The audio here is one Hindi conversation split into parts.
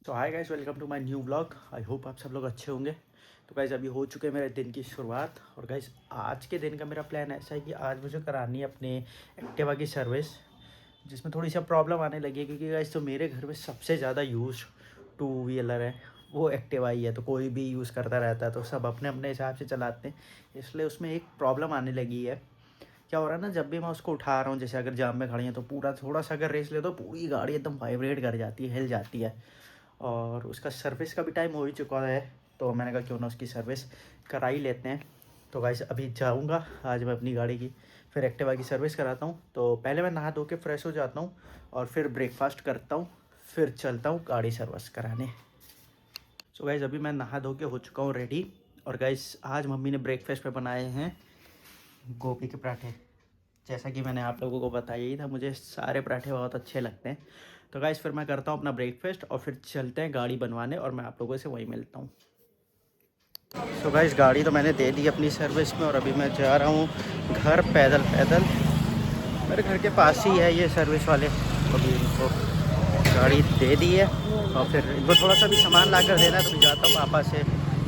तो hi guys, welcome to my new blog. I hope आप सब लोग अच्छे होंगे। तो गाइस अभी हो चुके हैं मेरे दिन की शुरुआत। और गाइस आज के दिन का मेरा प्लान ऐसा है कि आज मुझे करानी है अपने एक्टिवा की सर्विस, जिसमें थोड़ी सी प्रॉब्लम आने लगी है क्योंकि गाइस तो मेरे घर में सबसे ज़्यादा यूज टू व्हीलर है वो एक्टिवा ही है। तो कोई भी यूज़ करता रहता है तो सब अपने अपने हिसाब से चलाते हैं, इसलिए उसमें एक प्रॉब्लम आने लगी है। क्या हो रहा है ना, जब भी मैं उसको उठा रहा हूँ, जैसे अगर जाम में खड़ी है तो पूरा थोड़ा सा अगर रेस ले तो पूरी गाड़ी एकदम वाइब्रेट कर जाती है, हिल जाती है। और उसका सर्विस का भी टाइम हो ही चुका है, तो मैंने कहा क्यों ना उसकी सर्विस करा ही लेते हैं। तो गाइस अभी जाऊंगा आज मैं अपनी गाड़ी की फिर एक्टिवा की सर्विस कराता हूँ। तो पहले मैं नहा धो के फ्रेश हो जाता हूँ और फिर ब्रेकफास्ट करता हूँ, फिर चलता हूँ गाड़ी सर्विस कराने। सो गाइस अभी मैं नहा धो के हो चुका हूँ रेडी। और गाइस आज मम्मी ने ब्रेकफास्ट पे बनाए हैं गोभी के पराठे। जैसा कि मैंने आप लोगों को बताया ही था, मुझे सारे पराठे बहुत अच्छे लगते हैं। तो गाइस फिर मैं करता हूँ अपना ब्रेकफास्ट और फिर चलते हैं गाड़ी बनवाने और मैं आप लोगों से वहीं मिलता हूँ। तो गाइस गाड़ी तो मैंने दे दी अपनी सर्विस में और अभी मैं जा रहा हूँ घर पैदल पैदल। मेरे घर के पास ही है ये सर्विस वाले। तो अभी इनको गाड़ी दे दी है और फिर इनको थोड़ा सा भी सामान ला कर देना है, तो मैं जाता हूँ पापा से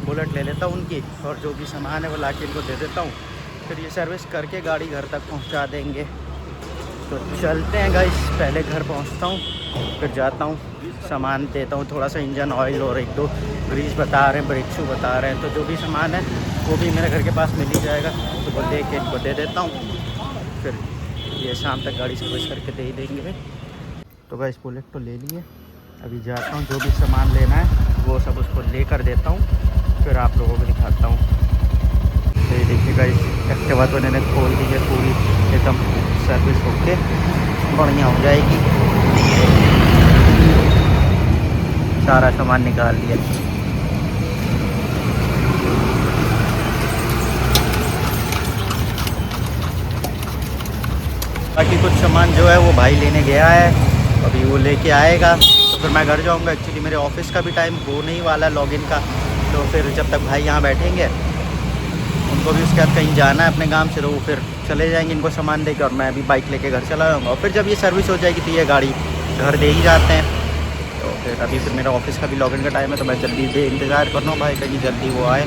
बुलेट ले लेता हूँ उनकी, और जो भी सामान है वो ला के इनको दे देता हूँ। फिर ये सर्विस करके गाड़ी घर तक पहुँचा देंगे। तो चलते हैं गाइस, पहले घर पहुंचता हूं, फिर जाता हूं सामान देता हूं, थोड़ा सा इंजन ऑयल और एक दो ग्रीस बता रहे हैं, ब्रेक शू बता रहे हैं। तो जो भी सामान है वो भी मेरे घर के पास मिल ही जाएगा, तो वो दे के इनको दे देता हूं। फिर ये शाम तक गाड़ी सर्विस करके दे ही देंगे। तो गाइस बुलेट तो ले लिए, अभी जाता हूँ जो भी सामान लेना है वो सब उसको ले कर देता हूँ, फिर आप लोगों को दिखाता हूँ। तो ये देखिए गाइस एक्टिवा तो इन्होंने खोल दी है पूरी, एकदम सर्विस होके बढ़िया हो जाएगी। सारा सामान निकाल लिया। बाकी कुछ सामान जो है वो भाई लेने गया है, अभी वो लेके आएगा तो फिर मैं घर जाऊंगा। एक्चुअली मेरे ऑफिस का भी टाइम होने ही वाला है लॉगिन का, तो फिर जब तक भाई यहाँ बैठेंगे, उनको भी उसके बाद कहीं जाना है अपने काम से, तो वो फिर चले जाएंगे इनको सामान देकर, और मैं भी बाइक लेके घर चला जाऊँगा। और फिर जब ये सर्विस हो जाएगी तो ये गाड़ी घर दे ही जाते हैं। तो फिर अभी फिर मेरा ऑफिस का भी लॉगिन का टाइम है, तो मैं जल्दी दे इंतज़ार कर रहा हूँ भाई कहीं जल्दी वो आए।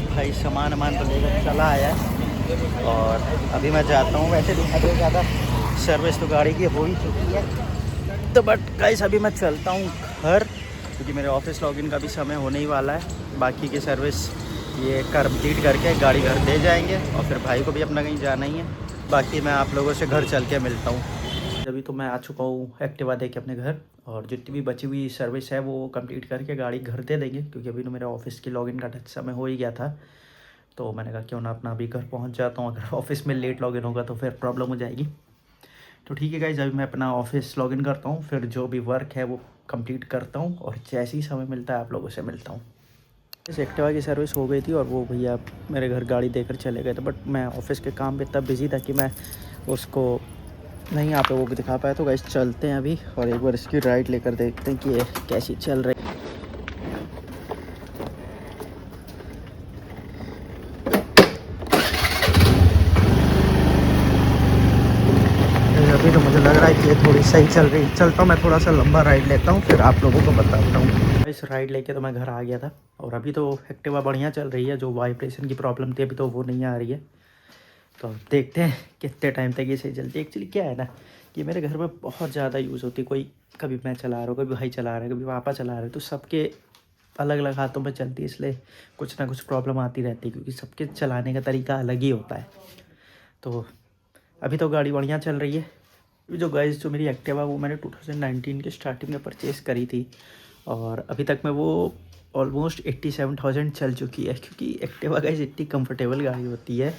भाई सामान तो लेकर चला आया है और अभी मैं जाता हूँ। वैसे भी हद ज़्यादा सर्विस तो गाड़ी की हो ही चुकी है, तो बट गाइस अभी मैं चलता हूँ घर, क्योंकि मेरे ऑफिस लॉगिन का भी समय होने ही वाला है। बाकी की सर्विस ये कंप्लीट करके गाड़ी घर दे जाएंगे और फिर भाई को भी अपना कहीं जाना ही है। बाकी मैं आप लोगों से घर चल के मिलता हूँ। अभी तो मैं आ चुका हूँ एक्टिवा दे के अपने घर, और जितनी भी बची हुई सर्विस है वो कंप्लीट करके गाड़ी घर दे देंगे, क्योंकि अभी तो मेरे ऑफिस की लॉगिन का समय हो ही गया था। तो मैंने कहा क्यों ना अपना अभी घर पहुँच जाता हूँ, अगर ऑफिस में लेट लॉगिन होगा तो फिर प्रॉब्लम हो जाएगी। तो ठीक है गाइस, अभी मैं अपना ऑफिस लॉगिन करता हूँ, फिर जो भी वर्क है वो कंप्लीट करता हूँ और जैसे ही समय मिलता है आप लोगों से मिलता हूँ। इस एक्टिवा की सर्विस हो गई थी और वो भैया मेरे घर गाड़ी देकर चले गए थे, बट मैं ऑफिस के काम पे इतना बिजी था कि मैं उसको नहीं आप लोगों को दिखा पाया। तो गाइस चलते हैं अभी और एक बार इसकी राइड लेकर देखते हैं कि ये कैसी चल रही है। सही चल रही है। चलता हूँ मैं थोड़ा सा लंबा राइड लेता हूँ, फिर आप लोगों को बताता हूँ। इस राइड लेके तो मैं घर आ गया था और अभी तो एक्टिवा बढ़िया चल रही है। जो वाइब्रेशन की प्रॉब्लम थी अभी तो वो नहीं आ रही है। तो देखते हैं कितने टाइम तक ये सही चलती है। एक्चुअली क्या है ना कि मेरे घर में बहुत ज़्यादा यूज़ होती है। कोई कभी मैं चला रहा हूँ, कभी भाई चला रहा है, कभी पापा चला रहे हैं, तो सबके अलग अलग हाथों में चलती है, इसलिए कुछ ना कुछ प्रॉब्लम आती रहती है क्योंकि सबके चलाने का तरीका अलग ही होता है। तो अभी तो गाड़ी बढ़िया चल रही है। जो गाइस जो मेरी एक्टिवा वो मैंने 2019 के स्टार्टिंग में परचेज़ करी थी और अभी तक में वो ऑलमोस्ट 87,000 चल चुकी है। क्योंकि एक्टिवा गाइस इतनी कंफर्टेबल गाड़ी होती है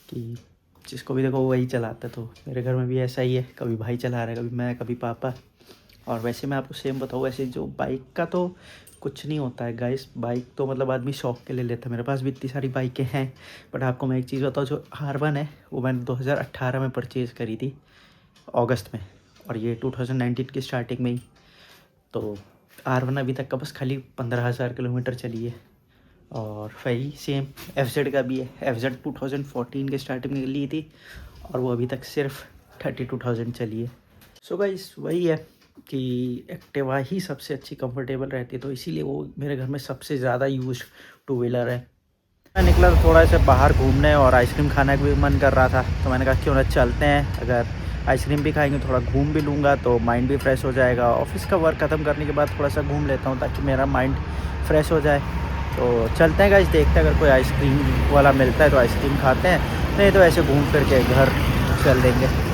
कि जिसको भी देखो वही चलाता है। तो मेरे घर में भी ऐसा ही है, कभी भाई चला रहा है, कभी मैं, कभी पापा। और वैसे मैं आपको सेम बताऊँ, वैसे जो बाइक का तो कुछ नहीं होता है गाइस। बाइक तो मतलब आदमी शौक के लिए लेता है। मेरे पास भी इतनी सारी बाइकें हैं, बट आपको मैं एक चीज़ बताऊँ, जो R1 है वो मैंने 2018 में परचेज़ करी थी अगस्त में, और ये 2019 की स्टार्टिंग में ही। तो R1 अभी तक का बस खाली 15,000 किलोमीटर चली है। और वही सेम FZ का भी है। FZ 2014 के स्टार्टिंग में ली थी और वो अभी तक सिर्फ 32,000 चली है। सो गाइस वही है कि एक्टिवा ही सबसे अच्छी कंफर्टेबल रहती है, तो इसीलिए वो मेरे घर में सबसे ज़्यादा यूज टू व्हीलर है। मैं निकला तो थोड़ा सा बाहर घूमने और आइसक्रीम खाने का भी मन कर रहा था, तो मैंने कहा क्यों ना चलते हैं। अगर आइसक्रीम भी खाएंगे, थोड़ा घूम भी लूँगा तो माइंड भी फ्रेश हो जाएगा। ऑफिस का वर्क ख़त्म करने के बाद थोड़ा सा घूम लेता हूँ ताकि मेरा माइंड फ्रेश हो जाए। तो चलते हैं गाइस, देखते हैं अगर कोई आइसक्रीम वाला मिलता है तो आइसक्रीम खाते हैं, नहीं तो ऐसे घूम फिर के घर चल देंगे।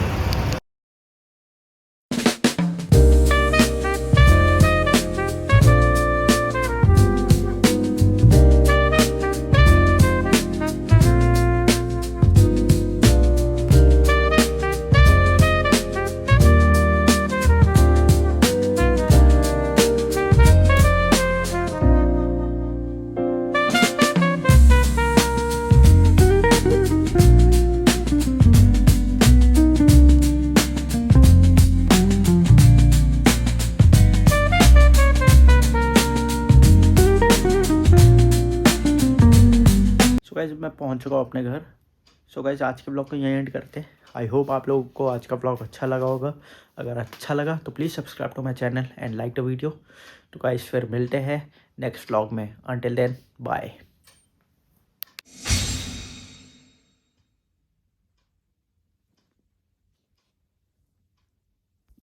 गाइस मैं पहुंच चुका हूँ अपने घर। सो गाइस आज के ब्लॉग को यहीं एंड करते हैं। आई होप आप लोगों को आज का ब्लॉग अच्छा लगा होगा। अगर अच्छा लगा तो please subscribe to my channel and like the video. तो गाइस फिर मिलते हैं नेक्स्ट ब्लॉग में। Until then bye.